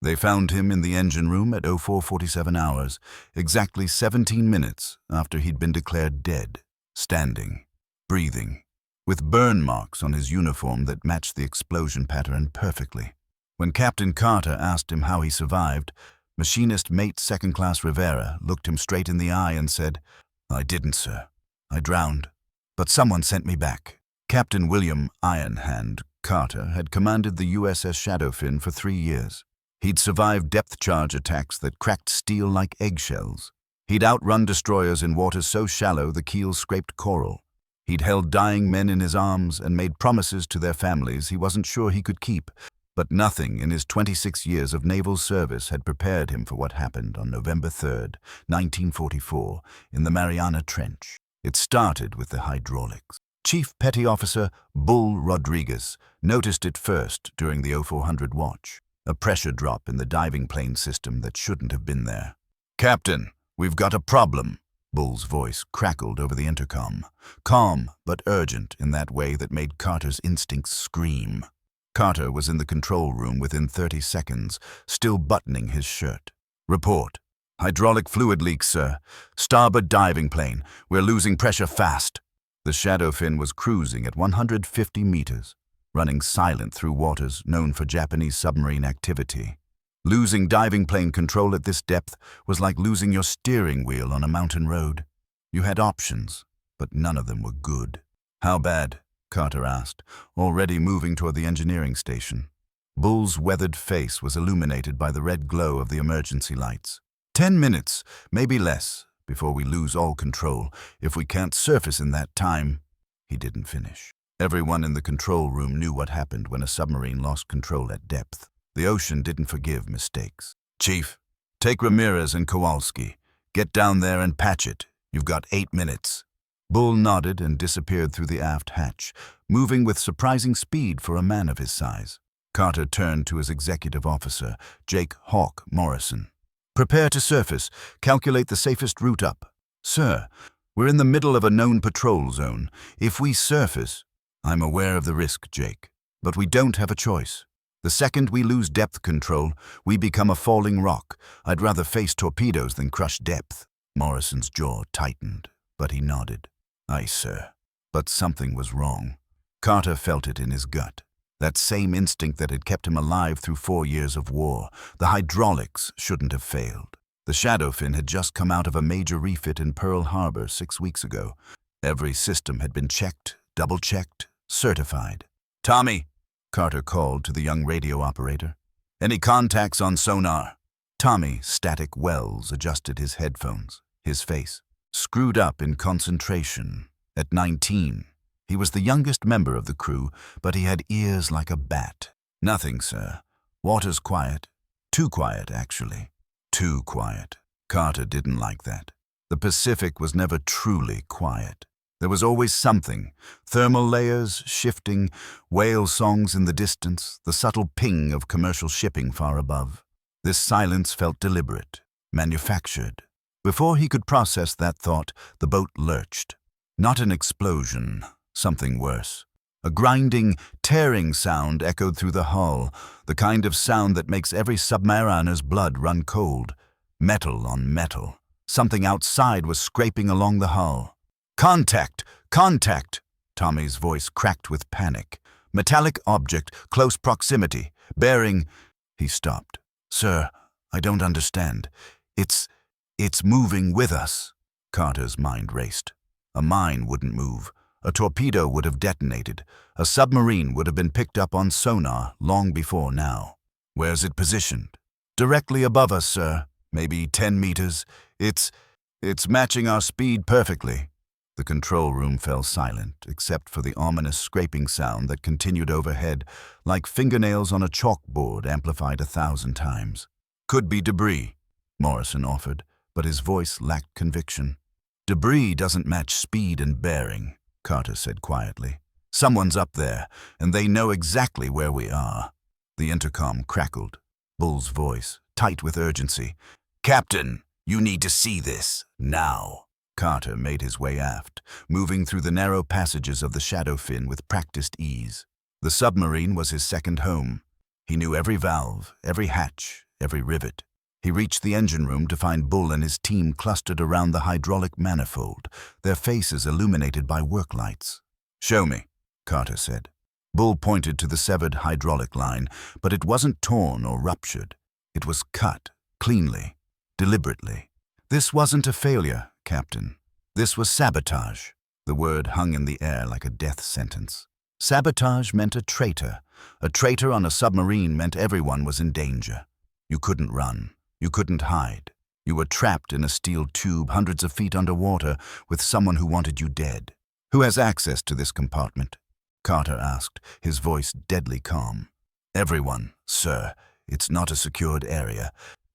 They found him in the engine room at 0447 hours, exactly 17 minutes after he'd been declared dead, standing, breathing, with burn marks on his uniform that matched the explosion pattern perfectly. When Captain Carter asked him how he survived, Machinist Mate Second Class Rivera looked him straight in the eye and said, "I didn't, sir. I drowned. But someone sent me back." Captain William Ironhand Carter had commanded the USS Shadowfin for 3 years. He'd survived depth charge attacks that cracked steel like eggshells. He'd outrun destroyers in waters so shallow the keels scraped coral. He'd held dying men in his arms and made promises to their families he wasn't sure he could keep, but nothing in his 26 years of naval service had prepared him for what happened on November 3rd, 1944, in the Mariana Trench. It started with the hydraulics. Chief Petty Officer Bull Rodriguez noticed it first during the 0400 watch, a pressure drop in the diving plane system that shouldn't have been there. "Captain, we've got a problem." Bull's voice crackled over the intercom, calm but urgent in that way that made Carter's instincts scream. Carter was in the control room within 30 seconds, still buttoning his shirt. "Report. Hydraulic fluid leaks, sir. Starboard diving plane. We're losing pressure fast." The Shadowfin was cruising at 150 meters, running silent through waters known for Japanese submarine activity. Losing diving plane control at this depth was like losing your steering wheel on a mountain road. You had options, but none of them were good. "How bad?" Carter asked, already moving toward the engineering station. Bull's weathered face was illuminated by the red glow of the emergency lights. 10 minutes, maybe less, before we lose all control. If we can't surface in that time." He didn't finish. Everyone in the control room knew what happened when a submarine lost control at depth. The ocean didn't forgive mistakes. "Chief, take Ramirez and Kowalski. Get down there and patch it. You've got 8 minutes. Bull nodded and disappeared through the aft hatch, moving with surprising speed for a man of his size. Carter turned to his executive officer, Jake Hawk Morrison. "Prepare to surface. Calculate the safest route up." "Sir, we're in the middle of a known patrol zone. If we surface—" "I'm aware of the risk, Jake, but we don't have a choice. The second we lose depth control, we become a falling rock. I'd rather face torpedoes than crush depth." Morrison's jaw tightened, but he nodded. "Aye, sir." But something was wrong. Carter felt it in his gut. That same instinct that had kept him alive through 4 years of war. The hydraulics shouldn't have failed. The Shadowfin had just come out of a major refit in Pearl Harbor 6 weeks ago. Every system had been checked, double-checked, certified. "Tommy," Carter called to the young radio operator. "Any contacts on sonar?" Tommy Static Wells adjusted his headphones, his face screwed up in concentration. At 19, he was the youngest member of the crew, but he had ears like a bat. "Nothing, sir. Water's quiet. Too quiet, actually. Too quiet." Carter didn't like that. The Pacific was never truly quiet. There was always something. Thermal layers shifting, whale songs in the distance, the subtle ping of commercial shipping far above. This silence felt deliberate, manufactured. Before he could process that thought, the boat lurched. Not an explosion, something worse. A grinding, tearing sound echoed through the hull, the kind of sound that makes every submariner's blood run cold. Metal on metal. Something outside was scraping along the hull. "Contact! Contact!" Tommy's voice cracked with panic. "Metallic object, close proximity, bearing—" He stopped. "Sir, I don't understand. It's moving with us." Carter's mind raced. A mine wouldn't move. A torpedo would have detonated. A submarine would have been picked up on sonar long before now. "Where's it positioned?" "Directly above us, sir. Maybe 10 meters. It's matching our speed perfectly." The control room fell silent, except for the ominous scraping sound that continued overhead, like fingernails on a chalkboard amplified 1,000 times. "Could be debris," Morrison offered, but his voice lacked conviction. "Debris doesn't match speed and bearing," Carter said quietly. "Someone's up there, and they know exactly where we are." The intercom crackled. Bull's voice, tight with urgency. "Captain, you need to see this, now." Carter made his way aft, moving through the narrow passages of the Shadowfin with practiced ease. The submarine was his second home. He knew every valve, every hatch, every rivet. He reached the engine room to find Bull and his team clustered around the hydraulic manifold, their faces illuminated by work lights. "Show me," Carter said. Bull pointed to the severed hydraulic line, but it wasn't torn or ruptured. It was cut, cleanly, deliberately. "This wasn't a failure, Captain. This was sabotage." The word hung in the air like a death sentence. Sabotage meant a traitor. A traitor on a submarine meant everyone was in danger. You couldn't run. You couldn't hide. You were trapped in a steel tube hundreds of feet underwater with someone who wanted you dead. "Who has access to this compartment?" Carter asked, his voice deadly calm. "Everyone, sir. It's not a secured area.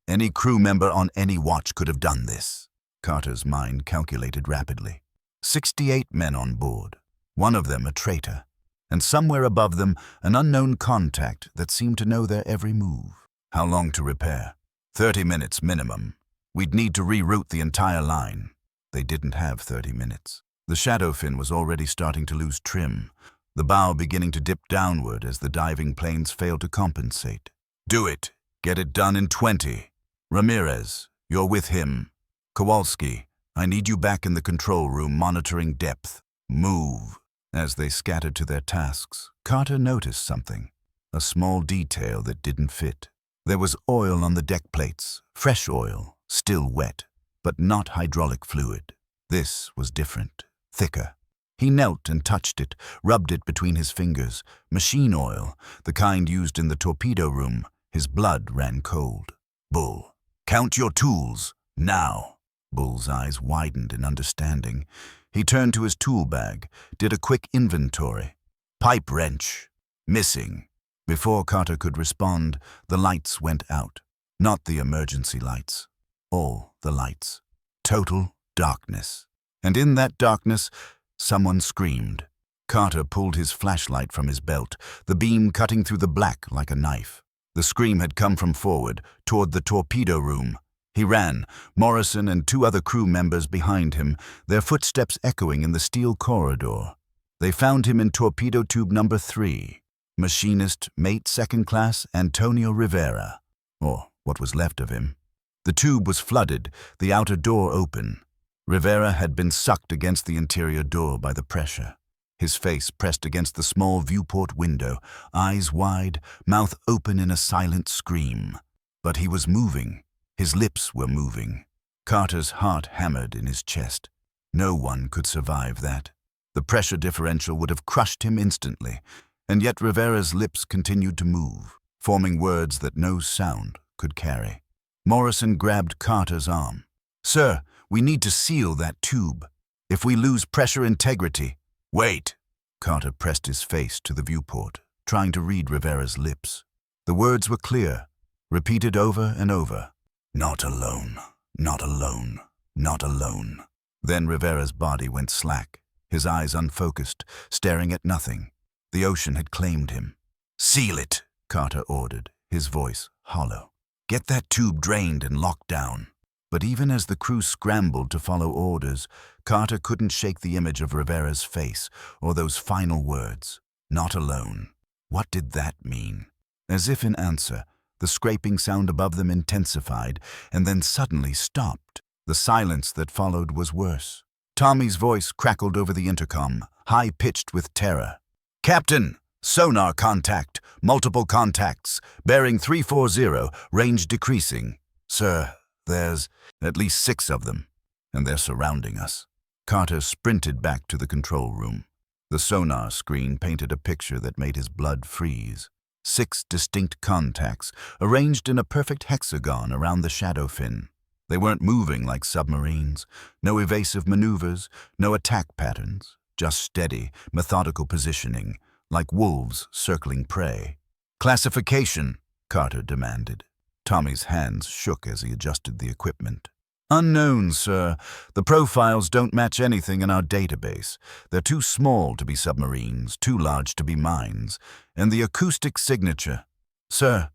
Any crew member on any watch could have done this." Carter's mind calculated rapidly. 68 men on board, one of them a traitor, and somewhere above them an unknown contact that seemed to know their every move. "How long to repair?" 30 minutes minimum. We'd need to reroute the entire line." They didn't have 30 minutes. The Shadowfin was already starting to lose trim, the bow beginning to dip downward as the diving planes failed to compensate. "Do it. Get it done in 20. Ramirez, you're with him. Kowalski, I need you back in the control room monitoring depth. Move." As they scattered to their tasks, Carter noticed something, a small detail that didn't fit. There was oil on the deck plates, fresh oil, still wet, but not hydraulic fluid. This was different, thicker. He knelt and touched it, rubbed it between his fingers. Machine oil, the kind used in the torpedo room. His blood ran cold. "Bull, count your tools, now." Bull's eyes widened in understanding. He turned to his tool bag, did a quick inventory. Pipe wrench, missing. Before Carter could respond, the lights went out. Not the emergency lights. All the lights. Total darkness. And in that darkness, someone screamed. Carter pulled his flashlight from his belt, the beam cutting through the black like a knife. The scream had come from forward, toward the torpedo room. He ran, Morrison and 2 other crew members behind him, their footsteps echoing in the steel corridor. They found him in torpedo tube number 3. Machinist, mate 2nd class, Antonio Rivera, or what was left of him. The tube was flooded, the outer door open. Rivera had been sucked against the interior door by the pressure. His face pressed against the small viewport window, eyes wide, mouth open in a silent scream. But he was moving. His lips were moving. Carter's heart hammered in his chest. No one could survive that. The pressure differential would have crushed him instantly. And yet Rivera's lips continued to move, forming words that no sound could carry. Morrison grabbed Carter's arm. "Sir, we need to seal that tube. If we lose pressure integrity—" "Wait!" Carter pressed his face to the viewport, trying to read Rivera's lips. The words were clear, repeated over and over. "Not alone, not alone, not alone." Then Rivera's body went slack, his eyes unfocused, staring at nothing. The ocean had claimed him. "Seal it," Carter ordered, his voice hollow. "Get that tube drained and locked down." But even as the crew scrambled to follow orders, Carter couldn't shake the image of Rivera's face or those final words, "Not alone." What did that mean? As if in answer, the scraping sound above them intensified and then suddenly stopped. The silence that followed was worse. Tommy's voice crackled over the intercom, high-pitched with terror. "Captain, sonar contact, multiple contacts, bearing 340, range decreasing. Sir, there's at least 6 of them, and they're surrounding us." Carter sprinted back to the control room. The sonar screen painted a picture that made his blood freeze. 6 distinct contacts, arranged in a perfect hexagon around the Shadowfin. They weren't moving like submarines, no evasive maneuvers, no attack patterns, just steady, methodical positioning, like wolves circling prey. "Classification," Carter demanded. Tommy's hands shook as he adjusted the equipment. "Unknown, sir. The profiles don't match anything in our database. They're too small to be submarines, too large to be mines. And the acoustic signature. Sir,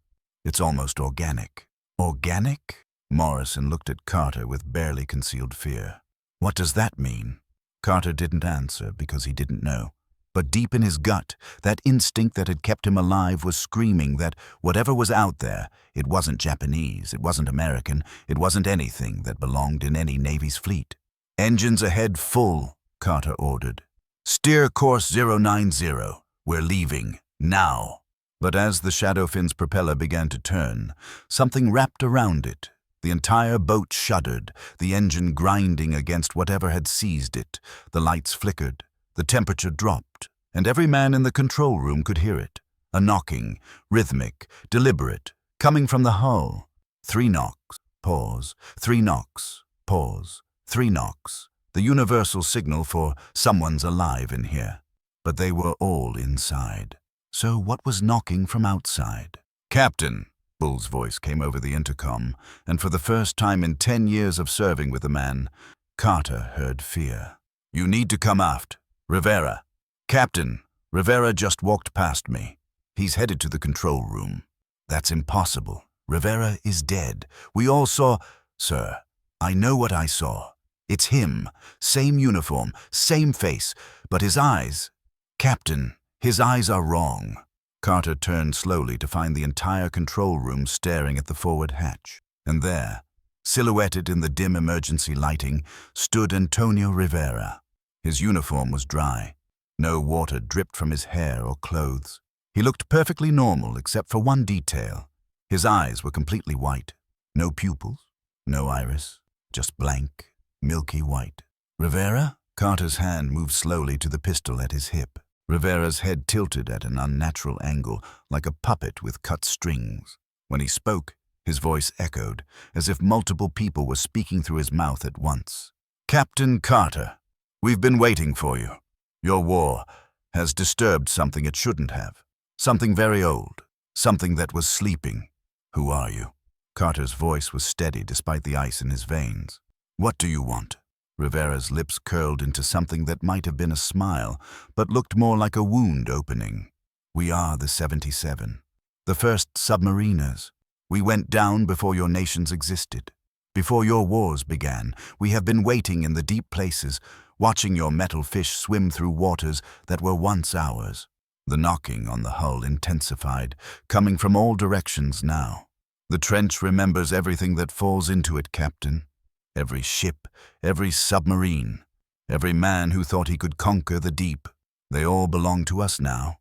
it's almost organic." "Organic?" Morrison looked at Carter with barely concealed fear. "What does that mean?" Carter didn't answer because he didn't know. But deep in his gut, that instinct that had kept him alive was screaming that whatever was out there, it wasn't Japanese, it wasn't American, it wasn't anything that belonged in any Navy's fleet. "Engines ahead full," Carter ordered. "Steer course 090. We're leaving, now." But as the Shadowfin's propeller began to turn, something wrapped around it. The entire boat shuddered, the engine grinding against whatever had seized it. The lights flickered, the temperature dropped, and every man in the control room could hear it. A knocking, rhythmic, deliberate, coming from the hull. 3 knocks, pause, 3 knocks, pause, 3 knocks. The universal signal for someone's alive in here. But they were all inside. So what was knocking from outside? "Captain," Bull's voice came over the intercom, and for the first time in 10 years of serving with the man, Carter heard fear. "You need to come aft. Rivera." "Captain, Rivera just walked past me. He's headed to the control room." "That's impossible. Rivera is dead. We all saw—" "Sir, I know what I saw. It's him. Same uniform, same face, but his eyes— Captain, his eyes are wrong." Carter turned slowly to find the entire control room staring at the forward hatch. And there, silhouetted in the dim emergency lighting, stood Antonio Rivera. His uniform was dry. No water dripped from his hair or clothes. He looked perfectly normal except for one detail. His eyes were completely white. No pupils, no iris, just blank, milky white. "Rivera?" Carter's hand moved slowly to the pistol at his hip. Rivera's head tilted at an unnatural angle, like a puppet with cut strings. When he spoke, his voice echoed, as if multiple people were speaking through his mouth at once. "Captain Carter, we've been waiting for you. Your war has disturbed something it shouldn't have. Something very old. Something that was sleeping. Who are you?" Carter's voice was steady despite the ice in his veins. "What do you want?" Rivera's lips curled into something that might have been a smile, but looked more like a wound opening. "We are the 77. The first submariners. We went down before your nations existed. Before your wars began, we have been waiting in the deep places, watching your metal fish swim through waters that were once ours." The knocking on the hull intensified, coming from all directions now. "The trench remembers everything that falls into it, Captain. Every ship, every submarine, every man who thought he could conquer the deep. They all belong to us now,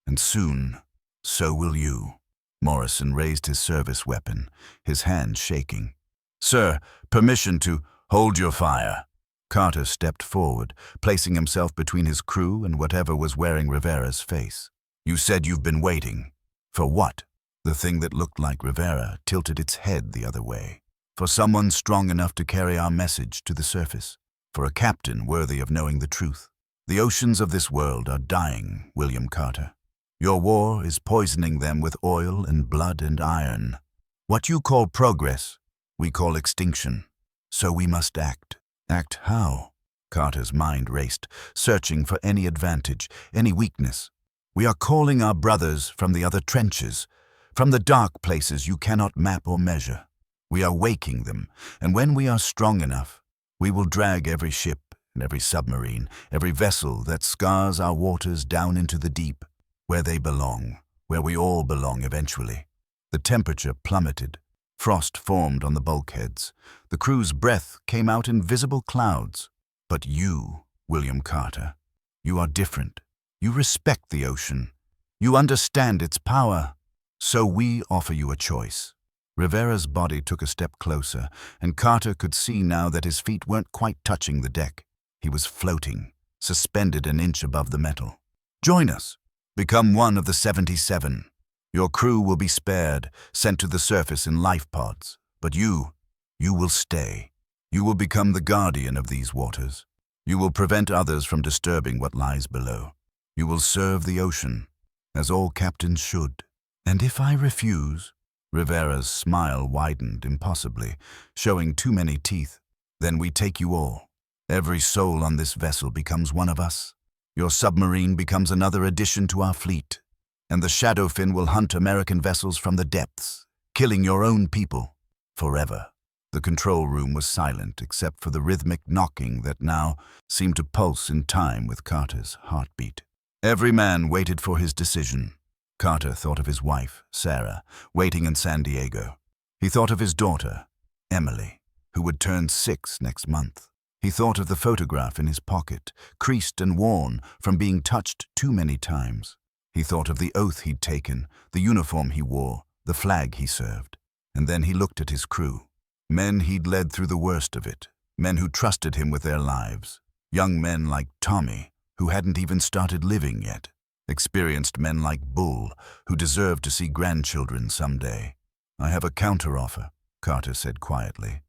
and soon, so will you." Morrison raised his service weapon, his hand shaking. "Sir, permission to hold your fire." Carter stepped forward, placing himself between his crew and whatever was wearing Rivera's face. "You said you've been waiting. For what?" The thing that looked like Rivera tilted its head the other way. "For someone strong enough to carry our message to the surface. For a captain worthy of knowing the truth. The oceans of this world are dying, William Carter. Your war is poisoning them with oil and blood and iron. What you call progress, we call extinction. So we must act." "Act how?" Carter's mind raced, searching for any advantage, any weakness. "We are calling our brothers from the other trenches, from the dark places you cannot map or measure. We are waking them, and when we are strong enough, we will drag every ship and every submarine, every vessel that scars our waters down into the deep, where they belong, where we all belong eventually." The temperature plummeted. Frost formed on the bulkheads. The crew's breath came out in visible clouds. "But you, William Carter, you are different. You respect the ocean. You understand its power. So we offer you a choice." Rivera's body took a step closer, and Carter could see now that his feet weren't quite touching the deck. He was floating, suspended an inch above the metal. "Join us. Become one of the 77. Your crew will be spared, sent to the surface in life pods. But you will stay. You will become the guardian of these waters. You will prevent others from disturbing what lies below. You will serve the ocean, as all captains should." "And if I refuse?" Rivera's smile widened impossibly, showing too many teeth. "Then we take you all. Every soul on this vessel becomes one of us. Your submarine becomes another addition to our fleet. And the Shadowfin will hunt American vessels from the depths, killing your own people. Forever." The control room was silent except for the rhythmic knocking that now seemed to pulse in time with Carter's heartbeat. Every man waited for his decision. Carter thought of his wife, Sarah, waiting in San Diego. He thought of his daughter, Emily, who would turn 6 next month. He thought of the photograph in his pocket, creased and worn from being touched too many times. He thought of the oath he'd taken, the uniform he wore, the flag he served. And then he looked at his crew. Men he'd led through the worst of it, men who trusted him with their lives. Young men like Tommy, who hadn't even started living yet. Experienced men like Bull, who deserved to see grandchildren someday. "I have a counteroffer," Carter said quietly.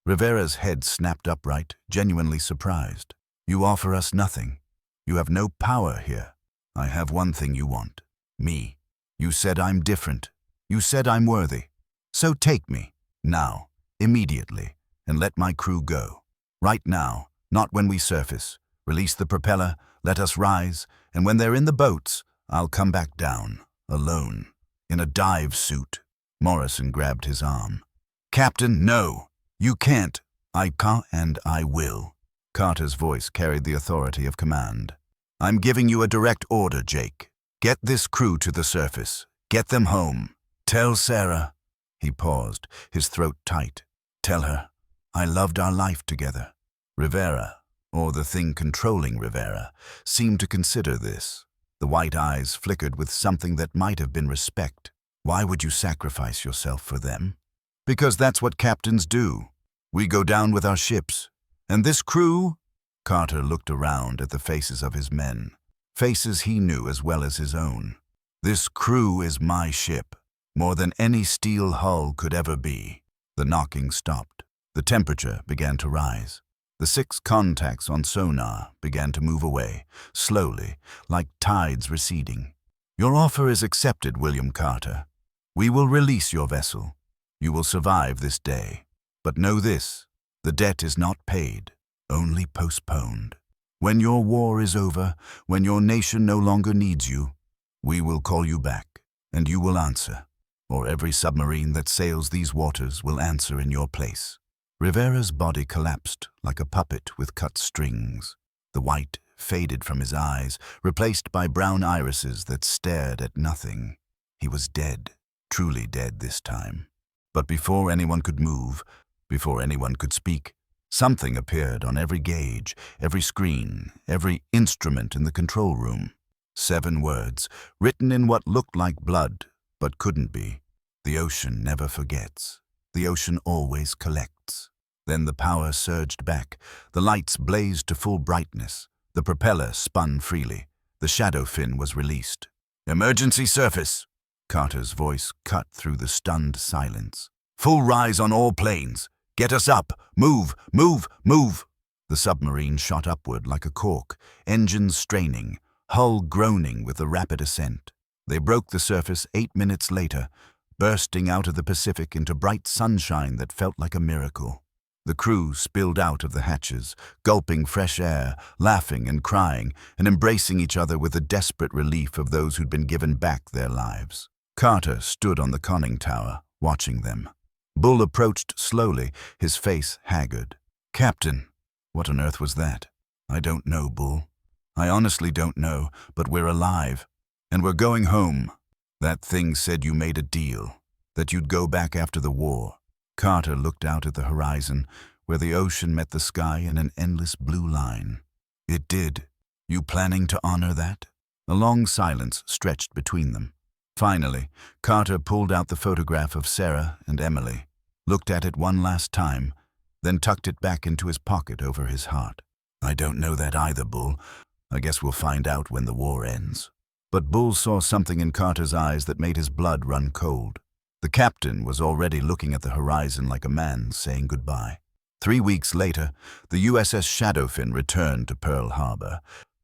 Rivera's head snapped upright, genuinely surprised. "You offer us nothing. You have no power here. I have one thing you want. Me. You said I'm different. You said I'm worthy. So take me, now, immediately, and let my crew go. Right now, not when we surface. Release the propeller, let us rise, and when they're in the boats, I'll come back down, alone, in a dive suit." Morrison grabbed his arm. "Captain, no! You can't. I can't and I will." Carter's voice carried the authority of command. "I'm giving you a direct order, Jake. Get this crew to the surface. Get them home. Tell Sarah." He paused, his throat tight. "Tell her, I loved our life together." Rivera, or the thing controlling Rivera, seemed to consider this. The white eyes flickered with something that might have been respect. "Why would you sacrifice yourself for them?" "Because that's what captains do. We go down with our ships. And this crew?" Carter looked around at the faces of his men, faces he knew as well as his own. "This crew is my ship, more than any steel hull could ever be." The knocking stopped. The temperature began to rise. The 6 contacts on sonar began to move away, slowly, like tides receding. "Your offer is accepted, William Carter. We will release your vessel. You will survive this day. But know this, the debt is not paid, only postponed. When your war is over, when your nation no longer needs you, we will call you back, and you will answer, or every submarine that sails these waters will answer in your place." Rivera's body collapsed like a puppet with cut strings. The white faded from his eyes, replaced by brown irises that stared at nothing. He was dead, truly dead this time. But before anyone could move, before anyone could speak, something appeared on every gauge, every screen, every instrument in the control room. 7 words, written in what looked like blood, but couldn't be. "The ocean never forgets. The ocean always collects." Then the power surged back. The lights blazed to full brightness. The propeller spun freely. The Shadowfin was released. "Emergency surface!" Carter's voice cut through the stunned silence. "Full rise on all planes. Get us up! Move! Move! Move!" The submarine shot upward like a cork, engines straining, hull groaning with the rapid ascent. They broke the surface 8 minutes later, bursting out of the Pacific into bright sunshine that felt like a miracle. The crew spilled out of the hatches, gulping fresh air, laughing and crying, and embracing each other with the desperate relief of those who'd been given back their lives. Carter stood on the conning tower, watching them. Bull approached slowly, his face haggard. "Captain, what on earth was that?" "I don't know, Bull. I honestly don't know, but we're alive. And we're going home. That thing said you made a deal, that you'd go back after the war." Carter looked out at the horizon, where the ocean met the sky in an endless blue line. "It did. You planning to honor that?" A long silence stretched between them. Finally, Carter pulled out the photograph of Sarah and Emily, looked at it one last time, then tucked it back into his pocket over his heart. "I don't know that either, Bull. I guess we'll find out when the war ends." But Bull saw something in Carter's eyes that made his blood run cold. The captain was already looking at the horizon like a man saying goodbye. 3 weeks later, the USS Shadowfin returned to Pearl Harbor.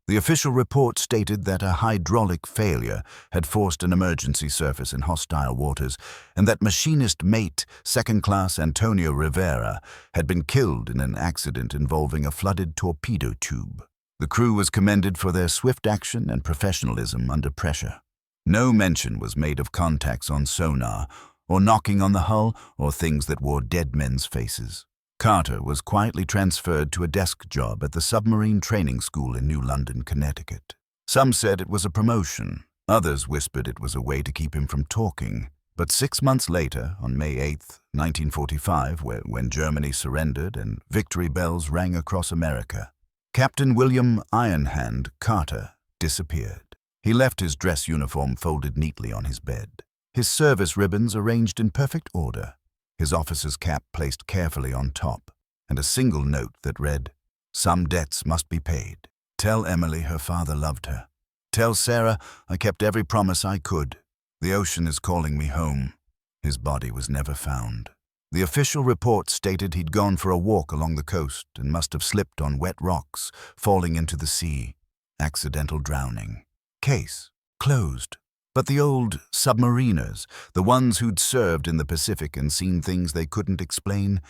The official report stated that a hydraulic failure had forced an emergency surface in hostile waters, and that machinist mate, second-class Antonio Rivera, had been killed in an accident involving a flooded torpedo tube. The crew was commended for their swift action and professionalism under pressure. No mention was made of contacts on sonar, or knocking on the hull, or things that wore dead men's faces. Carter was quietly transferred to a desk job at the Submarine Training School in New London, Connecticut. Some said it was a promotion. Others whispered it was a way to keep him from talking. But 6 months later, on May 8th, 1945, when Germany surrendered and victory bells rang across America, Captain William Ironhand Carter disappeared. He left his dress uniform folded neatly on his bed, his service ribbons arranged in perfect order, his officer's cap placed carefully on top, and a single note that read, "Some debts must be paid. Tell Emily her father loved her. Tell Sarah I kept every promise I could. The ocean is calling me home." His body was never found. The official report stated he'd gone for a walk along the coast and must have slipped on wet rocks, falling into the sea. Accidental drowning. Case closed. But the old submariners, the ones who'd served in the Pacific and seen things they couldn't explain,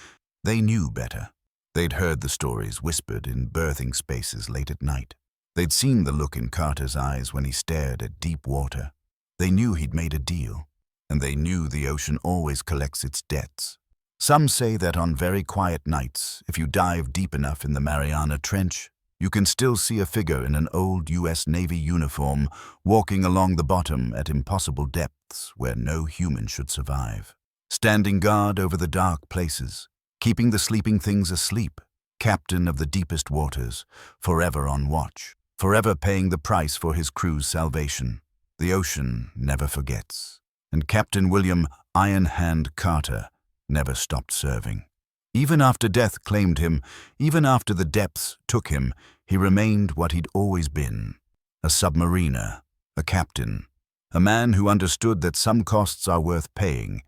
they knew better. They'd heard the stories whispered in berthing spaces late at night. They'd seen the look in Carter's eyes when he stared at deep water. They knew he'd made a deal, and they knew the ocean always collects its debts. Some say that on very quiet nights, if you dive deep enough in the Mariana Trench, you can still see a figure in an old U.S. Navy uniform walking along the bottom at impossible depths where no human should survive, standing guard over the dark places, keeping the sleeping things asleep, captain of the deepest waters, forever on watch, forever paying the price for his crew's salvation. The ocean never forgets, and Captain William Ironhand Carter never stopped serving. Even after death claimed him, even after the depths took him, he remained what he'd always been, a submariner, a captain, a man who understood that some costs are worth paying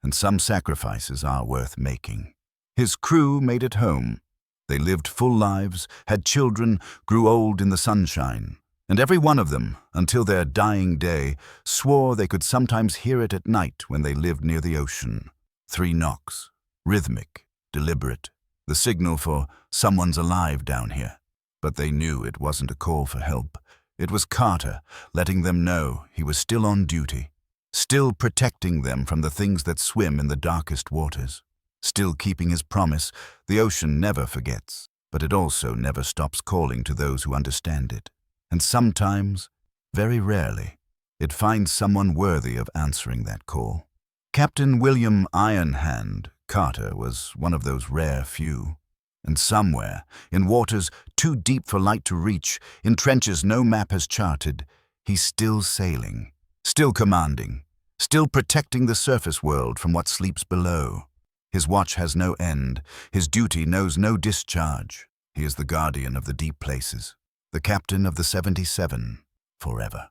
and some sacrifices are worth making. His crew made it home. They lived full lives, had children, grew old in the sunshine, and every one of them, until their dying day, swore they could sometimes hear it at night when they lived near the ocean. 3 knocks, rhythmic, deliberate, the signal for someone's alive down here. But they knew it wasn't a call for help. It was Carter letting them know he was still on duty, still protecting them from the things that swim in the darkest waters, still keeping his promise. The ocean never forgets, but it also never stops calling to those who understand it. And sometimes, very rarely, it finds someone worthy of answering that call. Captain William Ironhand Carter was one of those rare few. And somewhere, in waters too deep for light to reach, in trenches no map has charted, he's still sailing, still commanding, still protecting the surface world from what sleeps below. His watch has no end, his duty knows no discharge. He is the guardian of the deep places, the captain of the 77, forever.